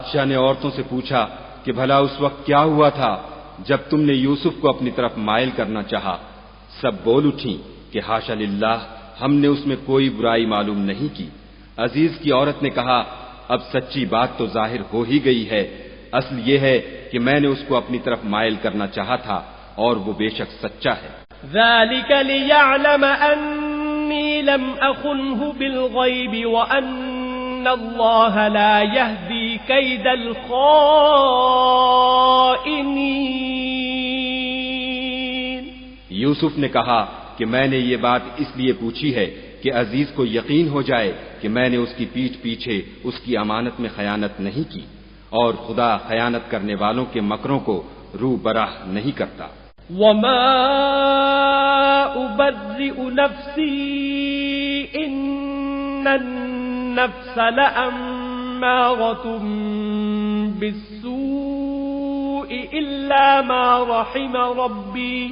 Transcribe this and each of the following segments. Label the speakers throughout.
Speaker 1: بادشاہ نے عورتوں سے پوچھا کہ بھلا اس وقت کیا ہوا تھا جب تم نے یوسف کو اپنی طرف مائل کرنا چاہا؟ سب بول اٹھیں کہ حاشا للہ، ہم نے اس میں کوئی برائی معلوم نہیں کی۔ عزیز کی عورت نے کہا اب سچی بات تو ظاہر ہو ہی گئی ہے، اصل یہ ہے کہ میں نے اس کو اپنی طرف مائل کرنا چاہا تھا اور وہ بے شک سچا ہے۔
Speaker 2: ذلك ليعلم أني لم أخنه بالغيب وأن الله لا يهدي كيد الخائنين۔
Speaker 1: یوسف نے کہا کہ میں نے یہ بات اس لیے پوچھی ہے کہ عزیز کو یقین ہو جائے کہ میں نے اس کی پیٹھ پیچھے اس کی امانت میں خیانت نہیں کی، اور خدا خیانت کرنے والوں کے مکروں کو رو براہ نہیں کرتا۔
Speaker 2: وما أبرئ نفسي إن النفس لأمارة بالسوء إلا ما رحم ربي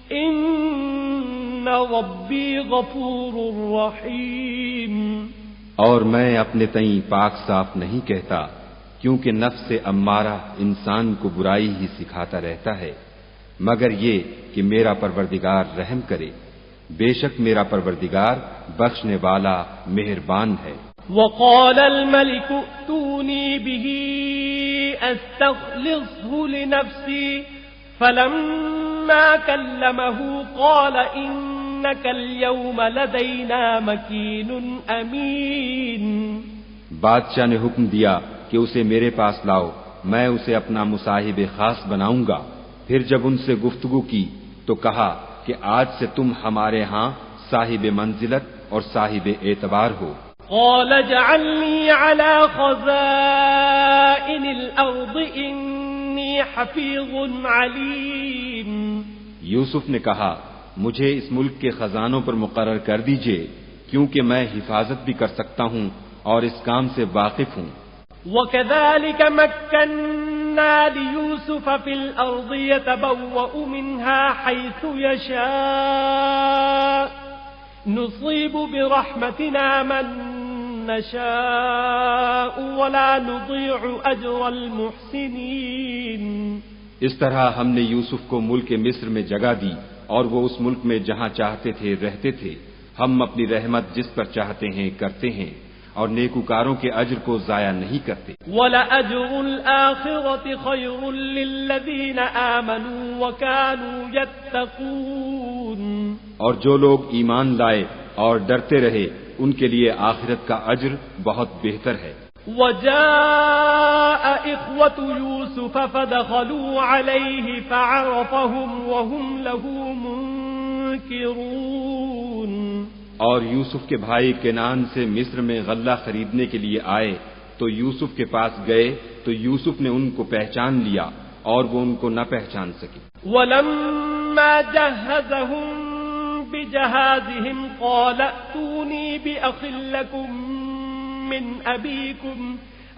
Speaker 2: إن ربي غفور رحيم۔
Speaker 1: اور میں اپنے تئیں پاک صاف نہیں کہتا، کیونکہ نفس امارہ انسان کو برائی ہی سکھاتا رہتا ہے، مگر یہ کہ میرا پروردگار رحم کرے، بے شک میرا پروردگار بخشنے والا مہربان ہے۔
Speaker 2: وقال الملك ائتوني به استخلصه لنفسي فلما كلمه قال إنك اليوم لدينا مكين أمين۔
Speaker 1: بادشاہ نے حکم دیا کہ اسے میرے پاس لاؤ، میں اسے اپنا مصاحب خاص بناؤں گا۔ پھر جب ان سے گفتگو کی تو کہا کہ آج سے تم ہمارے ہاں صاحب منزلت اور صاحب اعتبار ہو۔
Speaker 2: قال اجعلني على خزائن الأرض إني حفيظ عليم۔
Speaker 1: یوسف نے کہا مجھے اس ملک کے خزانوں پر مقرر کر دیجئے، کیونکہ میں حفاظت بھی کر سکتا ہوں اور اس کام سے واقف ہوں۔
Speaker 2: وكذلك مكنا ليوسف في الأرض يتبوأ منها حيث يشاء نصيب برحمتنا من نشاء ولا نضيع أجر المحسنين۔
Speaker 1: اس طرح ہم نے یوسف کو ملک مصر میں جگہ دی، اور وہ اس ملک میں جہاں چاہتے تھے رہتے تھے۔ ہم اپنی رحمت جس پر چاہتے ہیں کرتے ہیں، اور نیکوکاروں کے اجر کو ضائع نہیں کرتے۔
Speaker 2: وَلَأَجْرُ الْآخِرَةِ خَيْرٌ لِّلَّذِينَ آمَنُوا وَكَانُوا يَتَّقُونَ۔ اور جو لوگ ایمان لائے اور ڈرتے رہے ان کے لیے آخرت کا اجر بہت بہتر ہے۔ وَجَاءَ إِخْوَةُ يُوسُفَ فَدَخَلُوا عَلَيْهِ فَعَرَفَهُمْ وَهُمْ لَهُ مُنكِرُونَ۔
Speaker 1: اور یوسف کے بھائی کنان سے مصر میں غلہ خریدنے کے لیے آئے تو یوسف کے پاس گئے تو یوسف نے ان کو پہچان لیا اور وہ ان کو نہ پہچان سکے۔
Speaker 2: وَلَمَّا جَهَّزَهُم بِجَهَازِهِمْ قَالَ ائْتُونِي بِأَخٍ لَّكُم مِّنْ أَبِيكُمْ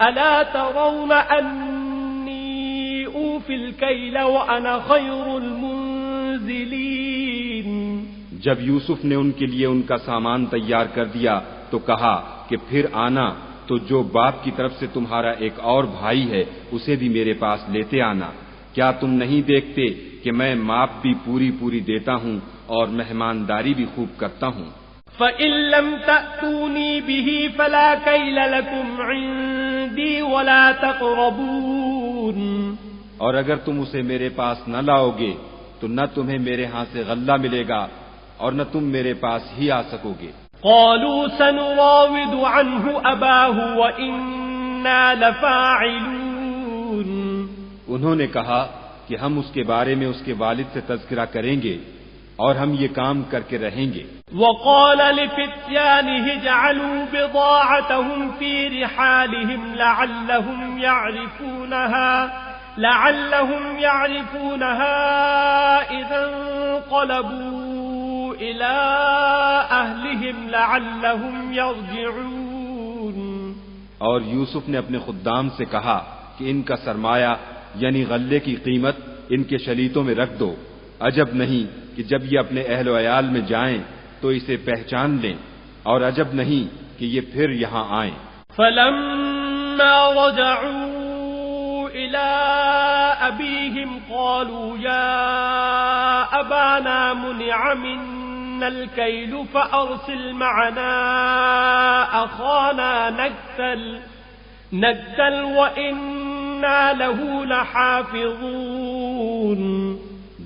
Speaker 2: أَلَا تَرَوْنَ أَنِّي أُوفِي الْكَيْلَ وَأَنَا خَيْرُ الْمُنزِلِينَ۔
Speaker 1: جب یوسف نے ان کے لیے ان کا سامان تیار کر دیا تو کہا کہ پھر آنا تو جو باپ کی طرف سے تمہارا ایک اور بھائی ہے اسے بھی میرے پاس لیتے آنا۔ کیا تم نہیں دیکھتے کہ میں ماپ بھی پوری پوری دیتا ہوں اور مہمانداری بھی خوب کرتا ہوں؟
Speaker 2: فَإِن لَّمْ تَأْتُونِي بِهِ فَلَا كَيْلَ لَكُمْ عِندِي وَلَا تَقْرَبُونَ۔
Speaker 1: اور اگر تم اسے میرے پاس نہ لاؤ گے تو نہ تمہیں میرے ہاں سے غلہ ملے گا اور نہ تم میرے پاس ہی آ سکو گے۔
Speaker 2: قالوا سنراود عنه أباه وإنا لفاعلون۔
Speaker 1: انہوں نے کہا کہ ہم اس کے بارے میں اس کے والد سے تذکرہ کریں گے اور ہم یہ کام کر کے رہیں گے۔
Speaker 2: وقال لفتيانه اجعلوا بضاعتهم في رحالهم لعلهم يعرفونها إذا انقلبوا إلى أهلهم لعلهم يرجعون۔
Speaker 1: اور یوسف نے اپنے خدام سے کہا کہ ان کا سرمایہ یعنی غلے کی قیمت ان کے شلیتوں میں رکھ دو، عجب نہیں کہ جب یہ اپنے اہل و عیال میں جائیں تو اسے پہچان لیں، اور عجب نہیں کہ یہ پھر یہاں آئیں۔
Speaker 2: فلما رجعوا إلى أبيهم قالوا يا أبانا منع منا الكيل فأرسل معنا أخانا نكتل وإنا له لحافظون.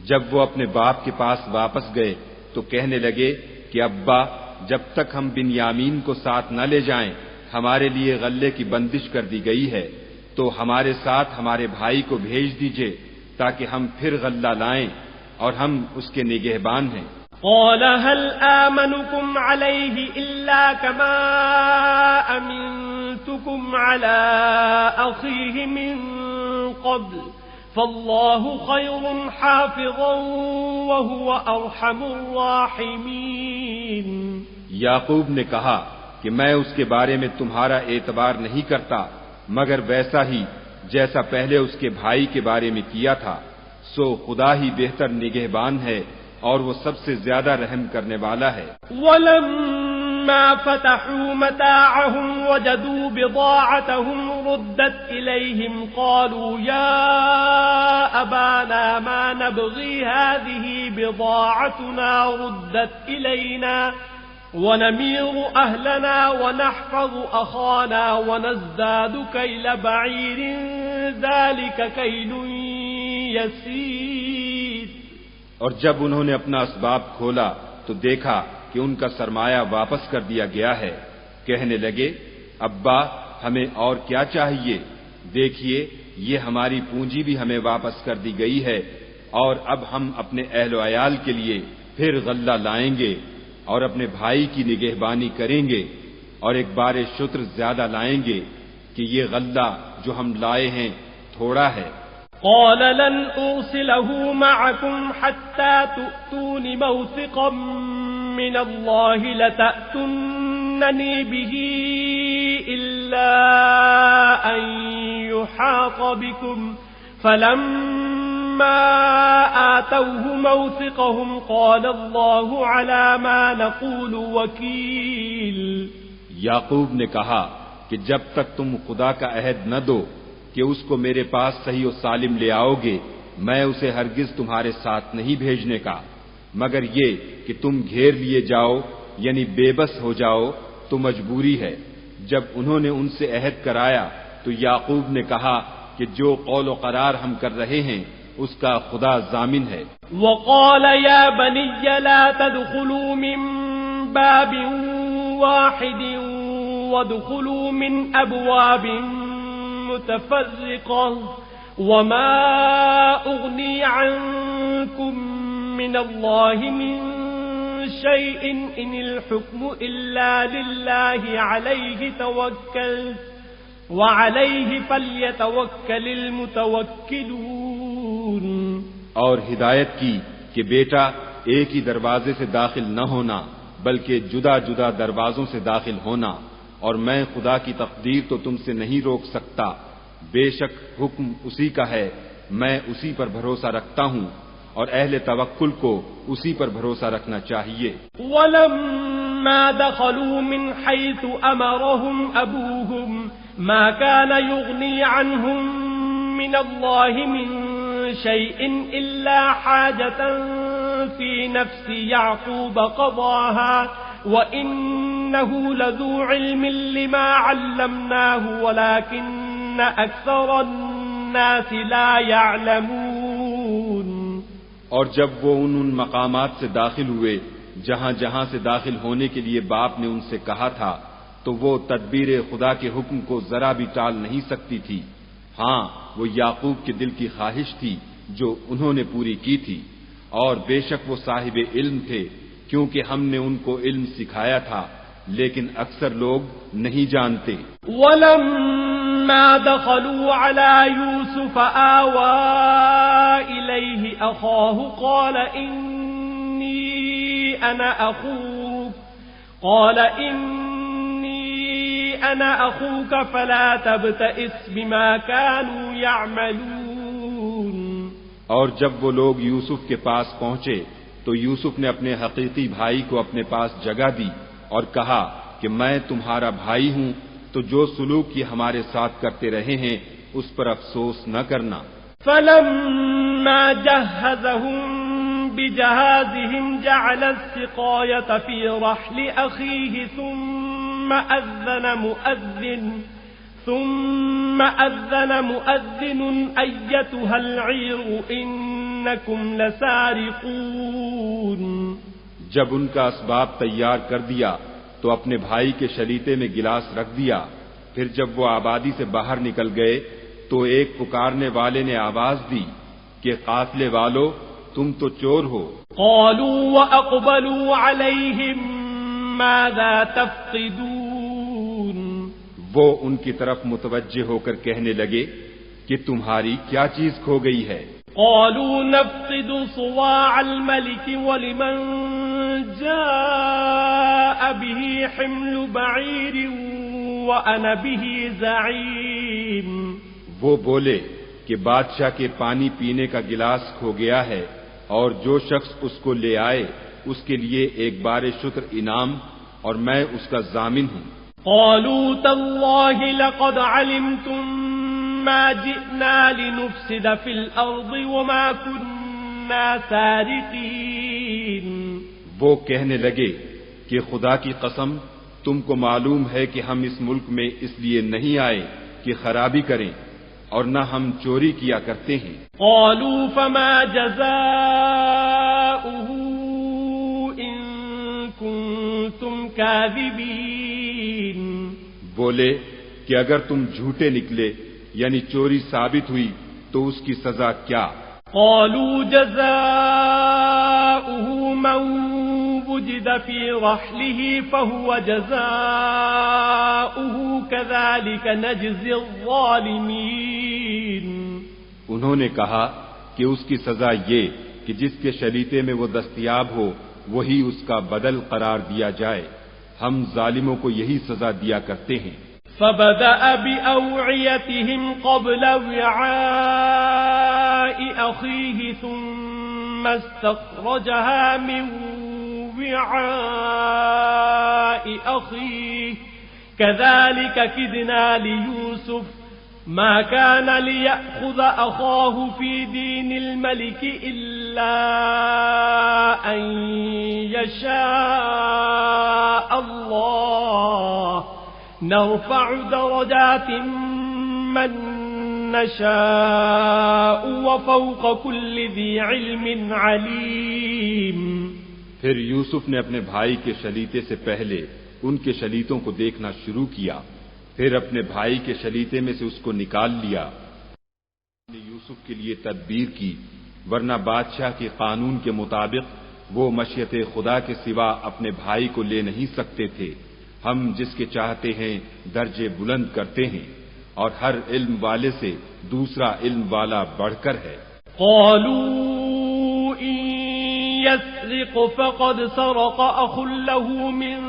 Speaker 1: جب وہ اپنے باپ کے پاس واپس گئے تو کہنے لگے کہ ابا، جب تک ہم بنیامین کو ساتھ نہ لے جائیں ہمارے لیے غلے کی بندش کر دی گئی ہے، تو ہمارے ساتھ ہمارے بھائی کو بھیج دیجئے تاکہ ہم پھر غلہ لائیں اور ہم اس کے نگہبان ہیں.
Speaker 2: قال هل آمنكم عليه إلا كما أمنتكم على أخيه من قبل فالله خير حافظا وهو أرحم الراحمين.
Speaker 1: یعقوب نے کہا کہ میں اس کے بارے میں تمہارا اعتبار نہیں کرتا مگر ویسا ہی جیسا پہلے اس کے بھائی کے بارے میں کیا تھا، سو خدا ہی بہتر نگہبان ہے اور وہ سب سے زیادہ رحم کرنے والا ہے.
Speaker 2: وَلَمَّا فَتَحُوا مَتَاعَهُمْ وَجَدُوا بِضَاعَتَهُمْ رُدَّتْ إِلَيْهِمْ قَالُوا يَا أَبَانَا مَا نَبْغِي هَذِهِ بِضَاعَتُنَا رُدَّتْ إِلَيْنَا وَنَمِيرُ أَهْلَنَا وَنَحْفَظُ أَخَانَا وَنَزْدَادُ كَيْلَ بَعِيرٍ ذَلِكَ كَيْلٌ يَسِيرٌ.
Speaker 1: اور جب انہوں نے اپنا اسباب کھولا تو دیکھا کہ ان کا سرمایہ واپس کر دیا گیا ہے. کہنے لگے ابا ہمیں اور کیا چاہیے، دیکھیے یہ ہماری پونجی بھی ہمیں واپس کر دی گئی ہے اور اب ہم اپنے اہل و عیال کے لیے پھر غلہ لائیں گے اور اپنے بھائی کی نگہبانی کریں گے اور ایک بار شتر زیادہ لائیں گے کہ یہ غلہ جو ہم لائے ہیں تھوڑا ہے.
Speaker 2: قال لن أرسله معكم حتى تؤتون موثقا من الله لتأتونني به إلا أن يحاط بكم فلما آتوه موثقهم قال الله على ما نقول وكيل.
Speaker 1: یعقوب نے کہا کہ جب تک تم خدا کا عہد نہ دو کہ اس کو میرے پاس صحیح و سالم لے آؤ گے میں اسے ہرگز تمہارے ساتھ نہیں بھیجنے کا مگر یہ کہ تم گھیر لیے جاؤ یعنی بے بس ہو جاؤ تو مجبوری ہے. جب انہوں نے ان سے عہد کرایا تو یعقوب نے کہا کہ جو قول و قرار ہم کر رہے ہیں اس کا خدا ضامن ہے.
Speaker 2: وقال يا بني لا تدخلوا من باب واحد وادخلوا من أبواب متفرقة وما أغني عنكم من الله من شيء إن الحكم إلا لله عليه توكلت وعليه فليتوكل المتوكلون.
Speaker 1: اور ہدایت کی کہ بیٹا ایک ہی دروازے سے داخل نہ ہونا بلکہ جدا جدا دروازوں سے داخل ہونا اور میں خدا کی تقدیر تو تم سے نہیں روک سکتا، بے شک حکم اسی کا ہے، میں اسی پر بھروسہ رکھتا ہوں اور اہل توکل کو اسی پر بھروسہ رکھنا چاہیے.
Speaker 2: وَلَمَّا دَخَلُوا مِنْ حَيْثُ أَمَرَهُمْ أَبُوهُمْ مَا كَانَ يُغْنِي عَنْهُمْ مِنَ اللَّهِ مِنْ شَيْءٍ إِلَّا حَاجَةً فِي نَفْسِ يَعْقُوبَ قَضَاهَا وَإِنَّهُ لَذُو عِلْمٍ لِمَا عَلَّمْنَاهُ وَلَكِنَّ أَكْثَرَ النَّاسِ لَا يَعْلَمُونَ.
Speaker 1: اور جب وہ ان مقامات سے داخل ہوئے جہاں جہاں سے داخل ہونے کے لیے باپ نے ان سے کہا تھا تو وہ تدبیر خدا کے حکم کو ذرا بھی ٹال نہیں سکتی تھی. ہاں وہ یعقوب کے دل کی خواہش تھی جو انہوں نے پوری کی تھی اور بے شک وہ صاحب علم تھے کیونکہ ہم نے ان کو علم سکھایا تھا لیکن اکثر لوگ نہیں جانتے.
Speaker 2: وَلَمَّا دَخَلُوا عَلَى يُوسُفَ آوَى إِلَيْهِ أَخَاهُ قَالَ إِنِّي أَنَا أَخُوكَ فَلَا تَبْتَئِسْ بِمَا كَانُوا يَعْمَلُونَ.
Speaker 1: اور جب وہ لوگ یوسف کے پاس پہنچے تو یوسف نے اپنے حقیقی بھائی کو اپنے پاس جگہ دی اور کہا کہ میں تمہارا بھائی ہوں تو جو سلوک یہ ہمارے ساتھ کرتے رہے ہیں اس پر افسوس نہ کرنا۔
Speaker 2: فلما جهزهم بجهازهم جعل السقاية في رحل أخيه ثم أذن مؤذن أيتها العير إنكم لسارقون۔
Speaker 1: جب ان کا اسباب تیار کر دیا تو اپنے بھائی کے شلیتے میں گلاس رکھ دیا، پھر جب وہ آبادی سے باہر نکل گئے تو ایک پکارنے والے نے آواز دی کہ قافلے والو تم تو چور ہو۔
Speaker 2: قالوا وأقبلوا عليهم ماذا تفقدون۔
Speaker 1: وہ ان کی طرف متوجہ ہو کر کہنے لگے کہ تمہاری کیا چیز کھو گئی ہے؟
Speaker 2: قالوا نفقد صواع الملك ولمن جاء به حمل بعير وأنا به زعيم۔
Speaker 1: وہ بولے کہ بادشاہ کے پانی پینے کا گلاس کھو گیا ہے اور جو شخص اس کو لے آئے اس کے لیے ایک بار شکر انعام، اور میں اس کا ضامن ہوں۔
Speaker 2: قالوا تالله لقد علمتم ما جئنا لنفسد في الأرض وما كنا سارقين۔
Speaker 1: وہ کہنے لگے کہ خدا کی قسم تم کو معلوم ہے کہ ہم اس ملک میں اس لیے نہیں آئے کہ خرابی کریں اور نہ ہم چوری کیا کرتے ہیں۔
Speaker 2: قالوا فما جزاؤه إن كنتم كاذبين۔
Speaker 1: بولے کہ اگر تم جھوٹے نکلے یعنی چوری ثابت ہوئی تو اس کی سزا کیا؟
Speaker 2: قالوا جزاؤه من وجد في رحله فهو جزاؤه كذلك نجزي الظالمين۔
Speaker 1: انہوں نے کہا کہ اس کی سزا یہ کہ جس کے شلیتے میں وہ دستیاب ہو وہی اس کا بدل قرار دیا جائے، ہم ظالموں کو یہی سزا دیا کرتے ہیں۔
Speaker 2: فبدأ بأوعيتهم قبل وعاء أخيه ثم استخرجها من وعاء أخيه كذلك كدنا ليوسف ما كان ليأخذ أخاه في دين الملك إلا أن يشاء الله نرفع درجات من نشاء وفوق كل ذي علم عليم۔
Speaker 1: پھر یوسف نے اپنے بھائی کے شلیتے سے پہلے ان کے شلیتوں کو دیکھنا شروع کیا، پھر اپنے بھائی کے شلیتے میں سے اس کو نکال لیا۔ یوسف کے لیے تدبیر کی، ورنہ بادشاہ کے قانون کے مطابق وہ مشیت خدا کے سوا اپنے بھائی کو لے نہیں سکتے تھے۔ ہم جس کے چاہتے ہیں درجے بلند کرتے ہیں، اور ہر علم والے سے دوسرا علم والا بڑھ کر ہے۔
Speaker 2: قالوا إن يسرق فقد سرق أخ له من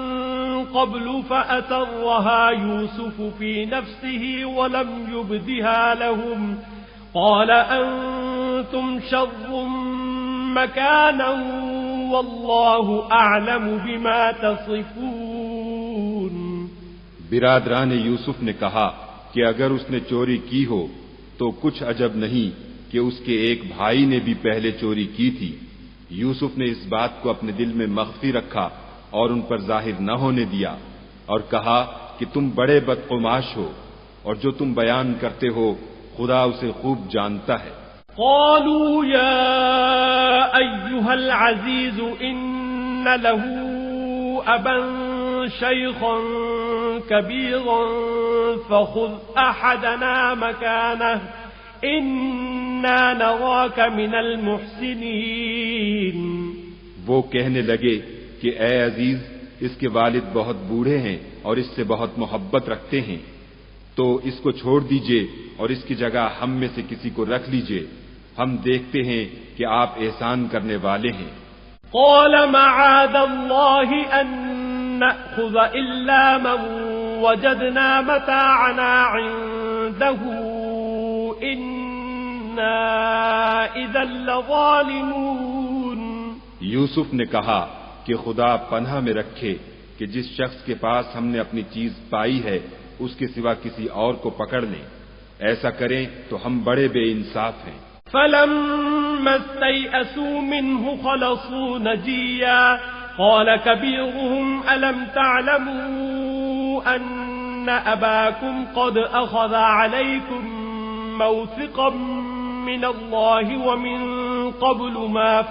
Speaker 2: قبل فأسرها يوسف في نفسه ولم يبدها لهم قال أنتم شر مكانا والله أعلم بما تصفون۔
Speaker 1: برادران یوسف نے کہا کہ اگر اس نے چوری کی ہو تو کچھ عجب نہیں کہ اس کے ایک بھائی نے بھی پہلے چوری کی تھی۔ یوسف نے اس بات کو اپنے دل میں مخفی رکھا اور ان پر ظاہر نہ ہونے دیا، اور کہا کہ تم بڑے بدقماش ہو، اور جو تم بیان کرتے ہو خدا اسے خوب جانتا ہے۔
Speaker 2: قالوا يا أيها العزيز إن له أبا شيخا كبيرا فخذ أحدنا مكانه إنا نراك من المحسنين۔
Speaker 1: وہ کہنے لگے کہ اے عزیز، اس کے والد بہت بوڑھے ہیں اور اس سے بہت محبت رکھتے ہیں، تو اس کو چھوڑ دیجئے اور اس کی جگہ ہم میں سے کسی کو رکھ لیجئے، ہم دیکھتے ہیں کہ آپ احسان کرنے والے ہیں۔
Speaker 2: قال معاذ الله أن نأخذ إلا من وجدنا متاعنا عنده إنا إذا لظالمون۔
Speaker 1: یوسف نے کہا کہ خدا پناہ میں رکھے کہ جس شخص کے پاس ہم نے اپنی چیز پائی ہے اس کے سوا کسی اور کو پکڑ لیں، ایسا کریں تو ہم بڑے بے انصاف ہیں۔
Speaker 2: فلما استيئسوا منه خلصوا نجيا قال كبيرهم ألم تعلموا أن أباكم قد أخذ عليكم موثقا من الله ومن قبل ما